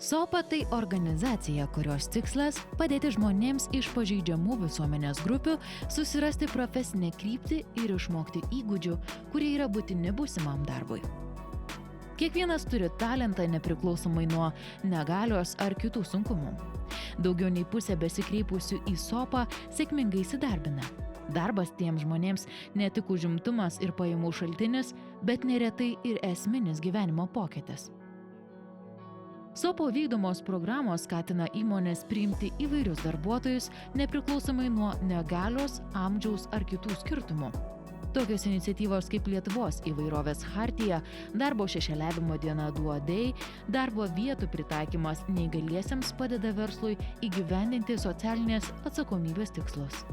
SOPA tai organizacija, kurios tikslas – padėti žmonėms iš pažeidžiamų visuomenės grupių susirasti profesinę kryptį ir išmokti įgūdžių, kurie yra būtini būsimam darbui. Kiekvienas turi talentą nepriklausomai nuo negalios ar kitų sunkumų. Daugiau nei pusė besikreipusių į SOPA sėkmingai įsidarbina. Darbas tiems žmonėms ne tik užimtumas ir pajamų šaltinis, bet neretai ir esminis gyvenimo pokytis. SOPA vykdomos programos skatina įmonės priimti įvairius darbuotojus nepriklausomai nuo negalios, amžiaus ar kitų skirtumų. Tokios iniciatyvos kaip Lietuvos įvairovės chartija, darbo šešėliavimo diena Duodei, darbo vietų pritaikymas neįgaliesiems padeda verslui įgyvendinti socialinės atsakomybės tikslus.